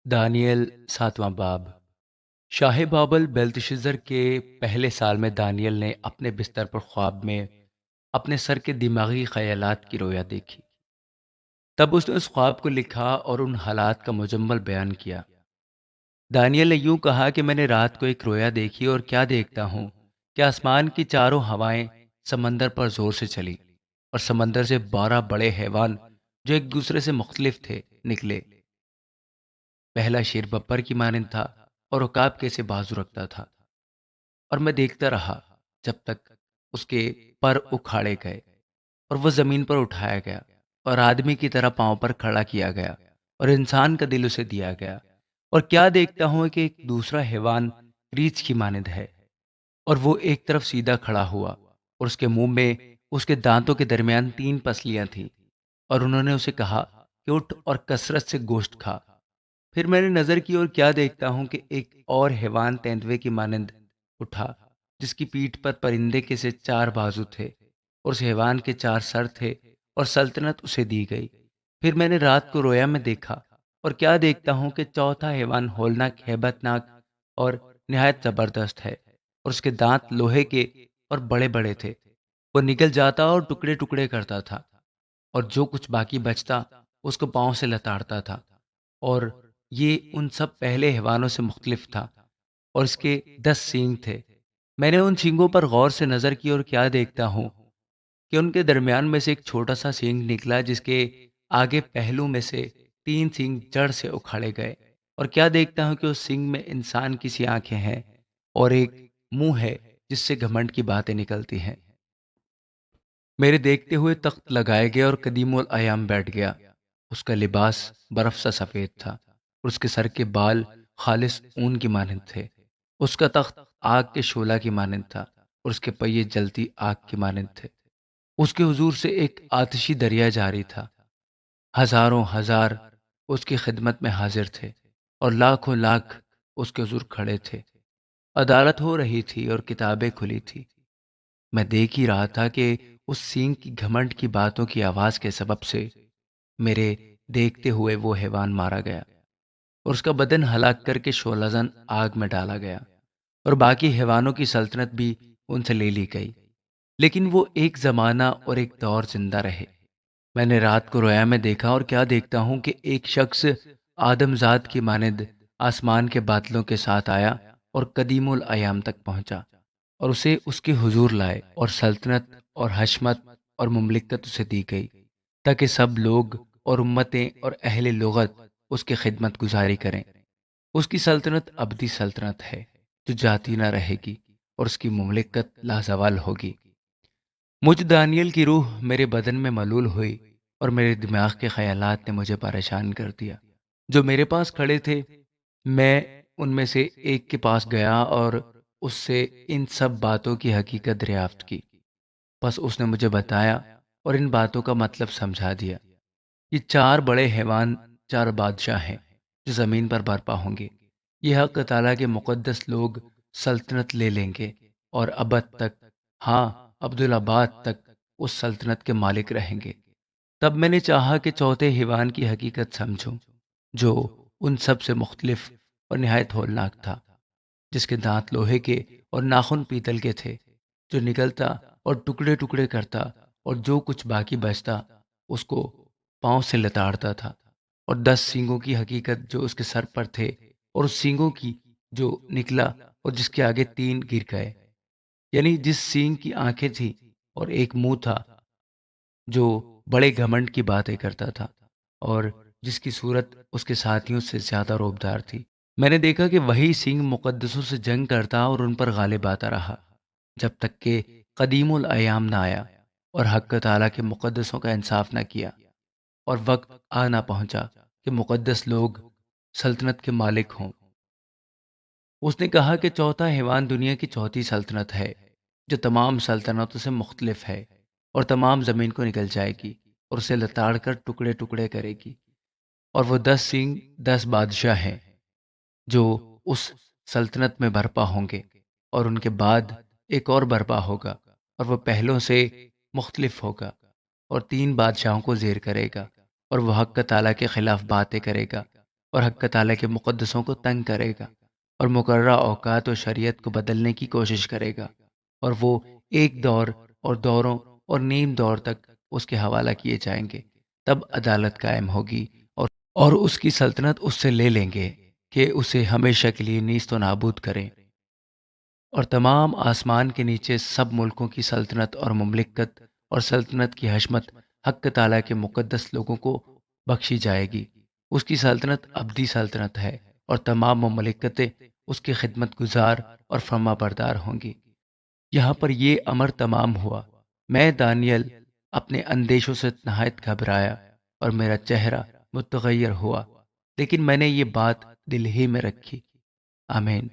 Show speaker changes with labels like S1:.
S1: دانیل ساتواں باب۔ شاہ بابل بیلتشزر کے پہلے سال میں دانیل نے اپنے بستر پر خواب میں اپنے سر کے دماغی خیالات کی رویا دیکھی۔ تب اس نے اس خواب کو لکھا اور ان حالات کا مجمل بیان کیا۔ دانیل نے یوں کہا کہ میں نے رات کو ایک رویا دیکھی اور کیا دیکھتا ہوں کہ آسمان کی چاروں ہوائیں سمندر پر زور سے چلی اور سمندر سے 12 بڑے حیوان جو ایک دوسرے سے مختلف تھے نکلے۔ پہلا شیر بپر کی مانند تھا اور عقاب کے سے بازو رکھتا تھا، اور میں دیکھتا رہا جب تک اس کے پر اکھاڑے گئے اور وہ زمین پر اٹھایا گیا اور آدمی کی طرح پاؤں پر کھڑا کیا گیا اور انسان کا دل اسے دیا گیا۔ اور کیا دیکھتا ہوں کہ ایک دوسرا حیوان ریچھ کی مانند ہے، اور وہ ایک طرف سیدھا کھڑا ہوا اور اس کے منہ میں اس کے دانتوں کے درمیان 3 پسلیاں تھیں، اور انہوں نے اسے کہا کہ اٹھ اور کثرت سے گوشت کھا۔ پھر میں نے نظر کی اور کیا دیکھتا ہوں کہ ایک اور حیوان تیندوے کی مانند اٹھا، جس کی پیٹھ پر پرندے کے سے 4 بازو تھے، اور اس حیوان کے 4 سر تھے، اور سلطنت اسے دی گئی۔ پھر میں نے رات کو رویا میں دیکھا اور کیا دیکھتا ہوں کہ چوتھا حیوان ہولناک، ہیبت ناک اور نہایت زبردست ہے، اور اس کے دانت لوہے کے اور بڑے بڑے تھے۔ وہ نگل جاتا اور ٹکڑے ٹکڑے کرتا تھا، اور جو کچھ باقی بچتا اس کو پاؤں سے لتاڑتا تھا، اور یہ ان سب پہلے حیوانوں سے مختلف تھا، اور اس کے 10 سینگ تھے۔ میں نے ان سینگوں پر غور سے نظر کی اور کیا دیکھتا ہوں کہ ان کے درمیان میں سے ایک چھوٹا سا سینگ نکلا، جس کے آگے پہلو میں سے 3 سینگ جڑ سے اکھاڑے گئے۔ اور کیا دیکھتا ہوں کہ اس سینگ میں انسان کی سی آنکھیں ہیں اور ایک منہ ہے جس سے گھمنڈ کی باتیں نکلتی ہیں۔ میرے دیکھتے ہوئے تخت لگائے گئے اور قدیم الایام بیٹھ گیا۔ اس کا لباس برف سا سفید تھا اور اس کے سر کے بال خالص اون کی مانند تھے۔ اس کا تخت آگ کے شعلہ کی مانند تھا اور اس کے پہیے جلتی آگ کی مانند تھے۔ اس کے حضور سے ایک آتشی دریا جاری تھا۔ ہزاروں ہزار اس کی خدمت میں حاضر تھے اور لاکھوں لاکھ اس کے حضور کھڑے تھے۔ عدالت ہو رہی تھی اور کتابیں کھلی تھی۔ میں دیکھ ہی رہا تھا کہ اس سینگ کی گھمنڈ کی باتوں کی آواز کے سبب سے میرے دیکھتے ہوئے وہ حیوان مارا گیا اور اس کا بدن ہلاک کر کے شعلہ زن آگ میں ڈالا گیا، اور باقی حیوانوں کی سلطنت بھی ان سے لے لی گئی، لیکن وہ ایک زمانہ اور ایک دور زندہ رہے۔ میں نے رات کو رویا میں دیکھا اور کیا دیکھتا ہوں کہ ایک شخص آدم ذات کی مانند آسمان کے بادلوں کے ساتھ آیا اور قدیم الایام تک پہنچا، اور اسے اس کے حضور لائے، اور سلطنت اور حشمت اور مملکت اسے دی گئی، تاکہ سب لوگ اور امتیں اور اہل لغت اس کی خدمت گزاری کریں۔ اس کی سلطنت ابدی سلطنت ہے جو جاتی نہ رہے گی، اور اس کی مملکت لازوال ہوگی۔ مجھ دانیل کی روح میرے بدن میں ملول ہوئی، اور میرے دماغ کے خیالات نے مجھے پریشان کر دیا۔ جو میرے پاس کھڑے تھے، میں ان میں سے ایک کے پاس گیا اور اس سے ان سب باتوں کی حقیقت دریافت کی۔ پس اس نے مجھے بتایا اور ان باتوں کا مطلب سمجھا دیا۔ یہ 4 بڑے حیوان 4 بادشاہ ہیں جو زمین پر برپا ہوں گے۔ یہ حق تعالیٰ کے مقدس لوگ سلطنت لے لیں گے اور ابد تک، ہاں عبدالآباد تک اس سلطنت کے مالک رہیں گے۔ تب میں نے چاہا کہ چوتھے حیوان کی حقیقت سمجھوں، جو ان سب سے مختلف اور نہایت ہولناک تھا، جس کے دانت لوہے کے اور ناخن پیتل کے تھے، جو نگلتا اور ٹکڑے ٹکڑے کرتا، اور جو کچھ باقی بچتا اس کو پاؤں سے لتاڑتا تھا، اور 10 سینگوں کی حقیقت جو اس کے سر پر تھے، اور اس سینگوں کی جو نکلا اور جس کے آگے 3 گر گئے، یعنی جس سینگ کی آنکھیں تھیں اور ایک منہ تھا جو بڑے گھمنڈ کی باتیں کرتا تھا، اور جس کی صورت اس کے ساتھیوں سے زیادہ روبدار تھی۔ میں نے دیکھا کہ وہی سنگ مقدسوں سے جنگ کرتا اور ان پر غالب آتا رہا، جب تک کہ قدیم الایام نہ آیا اور حق تعالیٰ کے مقدسوں کا انصاف نہ کیا، اور وقت آ نہ پہنچا کہ مقدس لوگ سلطنت کے مالک ہوں۔ اس نے کہا کہ چوتھا حیوان دنیا کی چوتھی سلطنت ہے، جو تمام سلطنتوں سے مختلف ہے، اور تمام زمین کو نگل جائے گی اور اسے لتاڑ کر ٹکڑے ٹکڑے کرے گی۔ اور وہ 10 سینگ 10 بادشاہ ہیں جو اس سلطنت میں برپا ہوں گے، اور ان کے بعد ایک اور برپا ہوگا، اور وہ پہلوں سے مختلف ہوگا، اور 3 بادشاہوں کو زیر کرے گا، اور وہ حق تعالیٰ کے خلاف باتیں کرے گا اور حق تعالیٰ کے مقدسوں کو تنگ کرے گا اور مقررہ اوقات اور شریعت کو بدلنے کی کوشش کرے گا، اور وہ ایک دور اور دوروں اور نیم دور تک اس کے حوالہ کیے جائیں گے۔ تب عدالت قائم ہوگی اور اس کی سلطنت اس سے لے لیں گے کہ اسے ہمیشہ کے لیے نیست و نابود کریں، اور تمام آسمان کے نیچے سب ملکوں کی سلطنت اور مملکت اور سلطنت کی حشمت حق تعالیٰ کے مقدس لوگوں کو بخشی جائے گی۔ اس کی سلطنت ابدی سلطنت ہے، اور تمام مملکتیں اس کی خدمت گزار اور فرما بردار ہوں گی۔ یہاں پر یہ امر تمام ہوا۔ میں دانیل اپنے اندیشوں سے نہایت گھبرایا اور میرا چہرہ متغیر ہوا، لیکن میں نے یہ بات دل ہی میں رکھی۔ آمین۔